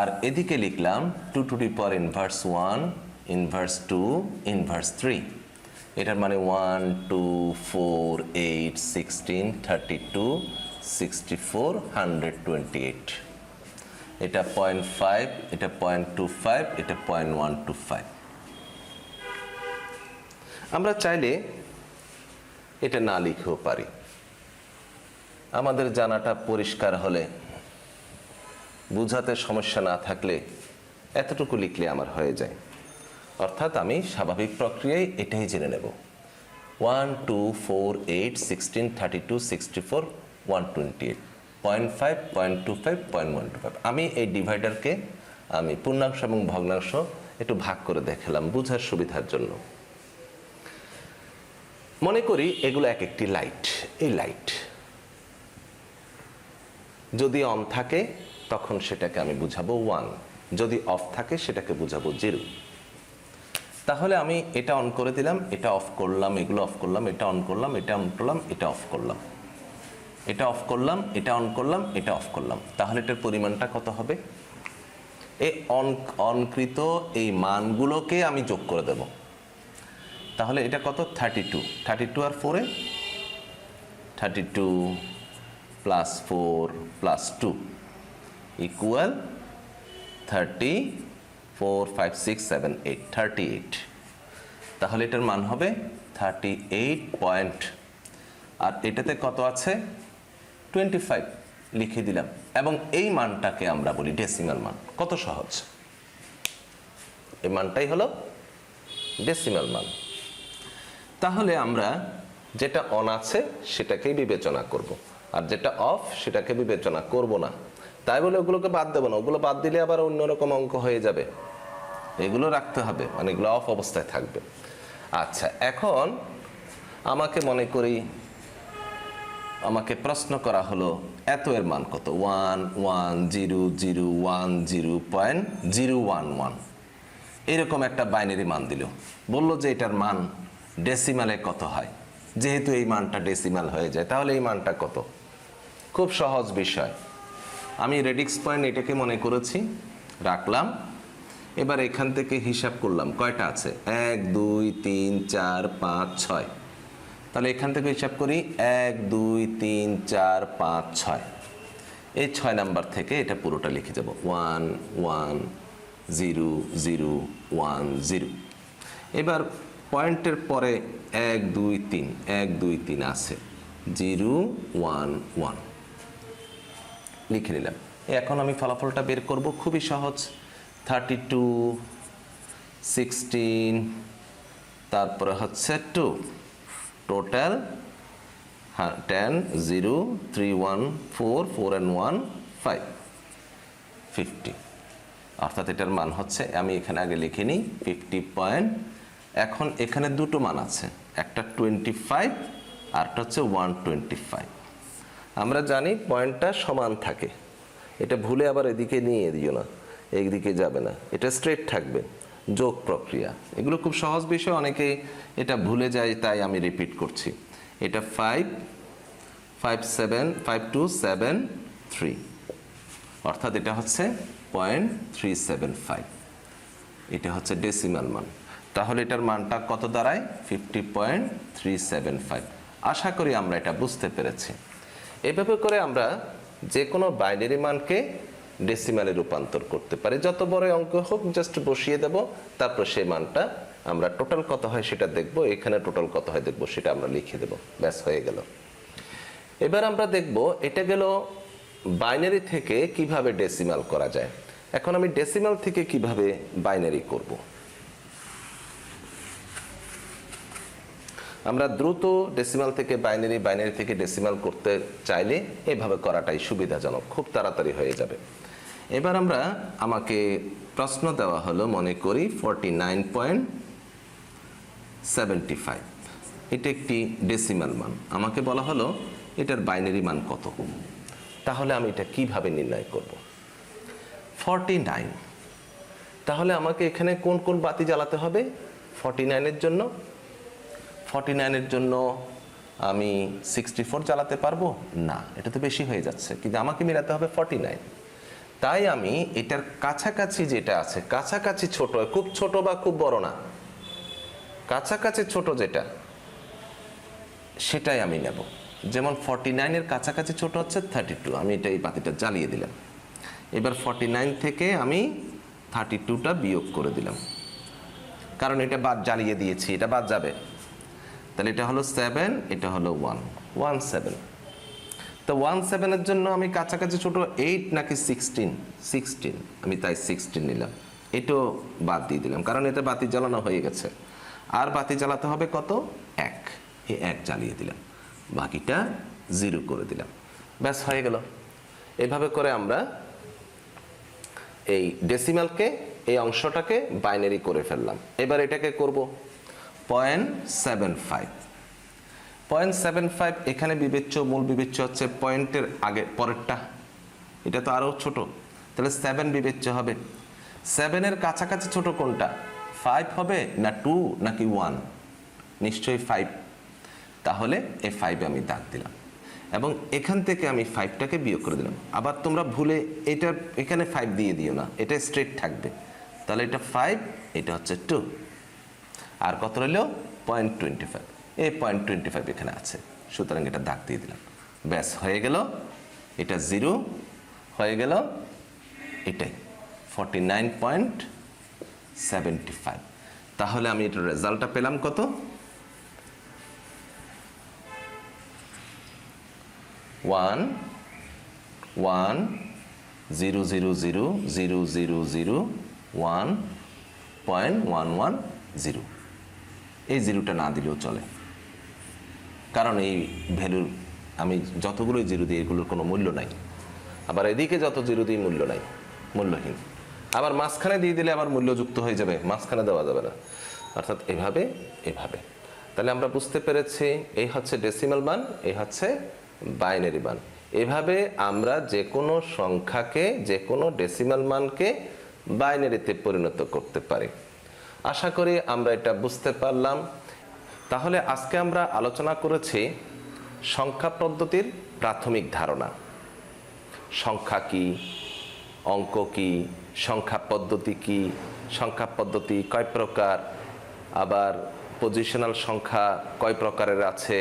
আর এদিকে লিখলাম 2 to the power inverse 1, inverse 2, inverse 3। এটার মানে 1, 2, 4, 8, 16, 32, 64, 128। এটা 0.5, এটা 0.25, এটা 0.125। আমরা চাইলে এটা না লিখেও পারি। আমাদের জানাটা পরিষ্কার হলে, বুঝাতে সমস্যা না থাকলে এতটুকু লিখলে আমার হয়ে যায়। অর্থাৎ আমি স্বাভাবিক প্রক্রিয়ায় এটাই জেনে নেব। 1 2 4 8 16 32 64 128 0.5 0.25 0.125। আমি এই ডিভাইডারকে আমি পূর্ণাংশ এবং ভগ্নাংশ একটু ভাগ করে দেখালাম বুঝার সুবিধার জন্য। মনে করি এগুলো এক একটি লাইট। এই লাইট যদি অন থাকে তখন সেটাকে আমি বুঝাবো 1, যদি অফ থাকে সেটাকে বুঝাবো 0। তাহলে আমি এটা অন করে দিলাম, এটা অফ করলাম, এগুলো অফ করলাম, এটা অন করলাম, এটা অন করলাম, এটা অফ করলাম, এটা অফ করলাম, এটা অন করলাম, এটা অফ করলাম। তাহলে এটার পরিমাণটা কত হবে? এই অনকৃত এই মানগুলোকে আমি যোগ করে দেব। তাহলে এটা কত? 32। 32 আর 4 এ 32 প্লাস 4 প্লাস 2 ইকুয়াল 34 5 6 7 8 38। তাহলে এটার মান হবে 38 পয়েন্ট। আর এটাতে কত আছে? 25 লিখে দিলাম। এবং এই মানটাকে আমরা বলি ডেসিমাল মান। কত সহজ! এই মানটাই হলো ডেসিমাল মান। তাহলে আমরা যেটা অন আছে সেটাকেই বিবেচনা করব, আর যেটা অফ সেটাকে বিবেচনা করব না। তাই বলে ওগুলোকে বাদ দেবো না। ওগুলো বাদ দিলে আবার অন্যরকম অঙ্ক হয়ে যাবে। এগুলো রাখতে হবে, মানে এগুলো অফ অবস্থায় থাকবে। আচ্ছা, এখন আমাকে মনে করি আমাকে প্রশ্ন করা হলো এত এর মান কত? 1 1 0 0 1 0.011 এরকম একটা বাইনারি মান দিল। বলল যে এটার মান ডেসিমালে কত হয়। যেহেতু এই মানটা ডেসিমাল হয়ে যায়, তাহলে এই মানটা কত? খুব সহজ বিষয়। আমি রেডিক্স পয়েন্ট এটাকে মনে করেছি, রাখলাম। এবার এখান থেকে হিসাব করলাম কয়টা আছে? 1 2 3 4 5 6। তাহলে এখান থেকে হিসাব করি 1 2 3 4 5 6। এই 6 নাম্বার থেকে এটা পুরোটা লিখে যাব 1 1 0 0 1 0। এবার পয়েন্টের পরে 1 2 3 1 2 3 আছে, 0 1 1 লিখে নিলাম। এখন আমি ফলাফলটা বের করব, খুবই সহজ। 32 16 তারপরে হচ্ছে 2, টোটাল 10 0 3 1 4 4 and 1 5 50। অর্থাৎ এটার মান হচ্ছে, আমি এখানে আগে লিখে নিই 50 পয়েন্ট। এখন এখানে দুটো মান আছে, একটা 25 আরটা হচ্ছে 125। আমরা জানি পয়েন্টটা সমান থাকে, এটা ভুলে আবার এদিকে নিয়ে দিও না, এইদিকে যাবে না, এটা স্ট্রেট থাকবে। যোগ প্রক্রিয়া এগুলো খুব সহজ বিষয়, অনেকে এটা ভুলে যায়, তাই আমি রিপিট করছি। এটা 5 5 7 5 2 7 3, অর্থাৎ এটা হচ্ছে 0.375। এটা হচ্ছে ডেসিমাল মান। তাহলে এটার মানটা কত দাঁড়ায়? 50.375। আশা করি আমরা এটা বুঝতে পেরেছি। এভাবে করে আমরা যে কোনো বাইনারি মানকে ডেসিমালে রূপান্তর করতে পারি। যত বড় অঙ্ক হোক জাস্ট বসিয়ে দেব, তারপর সেই মানটা আমরা টোটাল কত হয় সেটা দেখব, এখানে টোটাল কত হয় দেখব, সেটা আমরা লিখে দেব, ব্যাস হয়ে গেল। এবার আমরা দেখব এটা গেল বাইনারি থেকে কিভাবে ডেসিমাল করা যায়। এখন আমি ডেসিমাল থেকে কিভাবে বাইনারি করব। আমরা দ্রুত ডেসিমাল থেকে বাইনারি, বাইনারি থেকে ডেসিমাল করতে চাইলে এভাবে করাটাই সুবিধাজনক, খুব তাড়াতাড়ি হয়ে যাবে। এবার আমাকে প্রশ্ন দেওয়া হলো, মনে করি 49.75। এটা একটি ডেসিমাল মান। আমাকে বলা হলো এটার বাইনারি মান কত। তাহলে আমি এটা কিভাবে নির্ণয় করব? 49, তাহলে আমাকে এখানে কোন কোন বাতি জ্বালাতে হবে 49-এর জন্য? 49-এর জন্য আমি 64 জ্বালাতে পারবো না, এটা তো বেশি হয়ে যাচ্ছে, কিন্তু আমাকে মিলাতে হবে 49। তাই আমি এটার কাছাকাছি যেটা আছে, কাছাকাছি ছোট, খুব ছোট বা খুব বড় না, কাছাকাছি ছোট যেটা, সেটাই আমি নেব। যেমন 49-এর কাছাকাছি ছোট হচ্ছে 32, আমি এটা এই বাতিটা জ্বালিয়ে দিলাম। এবার 49 থেকে আমি 32টা বিয়োগ করে দিলাম, কারণ এটা বাদ জ্বালিয়ে দিয়েছি, এটা বাদ যাবে। তাহলে এটা হলো 7, এটা হলো 17। তো 17-এর জন্য আমি কাছাকাছি ছোট 8 নাকি 16, আমি তাই 16 নিলাম। এটাও বাদ দিয়ে দিলাম, কারণ এতে বাতি জ্বালানো হয়ে গেছে। আর বাতি জ্বালাতে হবে কত? 1। এই 1 জ্বালিয়ে দিলাম, বাকিটা 0 করে দিলাম, ব্যাস হয়ে গেল। এভাবে করে আমরা এই ডেসিমালকে, এই অংশটাকে বাইনারি করে ফেললাম। এবার এটাকে করব 0.75। 0.75 এখানে বিবেচ্য, মূল বিবেচ্য হচ্ছে পয়েন্টের আগে পরেরটা, এটা তো আরও ছোট, তাহলে 7 বিবেচ্য হবে। 7-এর কাছাকাছি ছোট কোনটা? 5 হবে না 2 নাকি 1? নিশ্চয়ই 5। তাহলে এই 5 আমি দাগ দিলাম এবং এখান থেকে আমি 5টাকে বিয়োগ করে দিলাম। আবার তোমরা ভুলে এটা এখানে 5 দিয়ে দিও না, এটা স্ট্রেট থাকবে। তাহলে এটা 5, এটা হচ্ছে 2, আর কত রইল? 0.25। এই 0.25 এখানে আছে, সুতরাং এটা দাগ দিয়ে দিলাম, ব্যাস হয়ে গেল। এটা 0 হয়ে গেল, এটাই 49.75। তাহলে আমি এটার রেজাল্টটা পেলাম কত? 1,1,0,0,0,0,1.110। এই জিরোটা না দিলেও চলে, কারণ এই ভ্যালুর আমি যতগুলোই জিরো দিই এগুলোর কোনো মূল্য নাই। আবার এদিকে যত জিরো দিই মূল্য নাই, মূল্যহীন। আবার মাঝখানে দিয়ে দিলে আবার মূল্যযুক্ত হয়ে যাবে, মাঝখানে দেওয়া যাবে না। অর্থাৎ এভাবে এভাবে। তাহলে আমরা বুঝতে পেরেছি এই হচ্ছে ডেসিমাল মান, এই হচ্ছে বাইনারি মান। এভাবে আমরা যে কোনো সংখ্যাকে, যে কোনো ডেসিমাল মানকে বাইনারিতে পরিণত করতে পারি। আশা করি আমরা এটা বুঝতে পারলাম। তাহলে আজকে আমরা আলোচনা করেছি সংখ্যা পদ্ধতির প্রাথমিক ধারণা। সংখ্যা কি, অঙ্ক কি, সংখ্যা পদ্ধতি কি, সংখ্যা পদ্ধতি কয় প্রকার, আবার পজিশনাল সংখ্যা কয় প্রকারের আছে,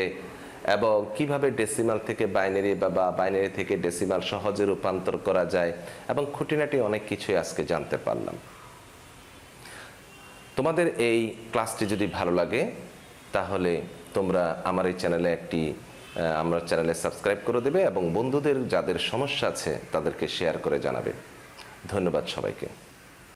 এবং কিভাবে ডেসিমাল থেকে বাইনারি বা বাইনারি থেকে ডেসিমাল সহজে রূপান্তর করা যায়, এবং খুঁটিনাটি অনেক কিছুই আজকে জানতে পারলাম। তোমাদের এই ক্লাসটি যদি ভালো লাগে তাহলে তোমরা আমার এই চ্যানেলে আমার চ্যানেলে সাবস্ক্রাইব করে দেবে এবং বন্ধুদের যাদের সমস্যা আছে তাদেরকে শেয়ার করে জানাবে। ধন্যবাদ সবাইকে।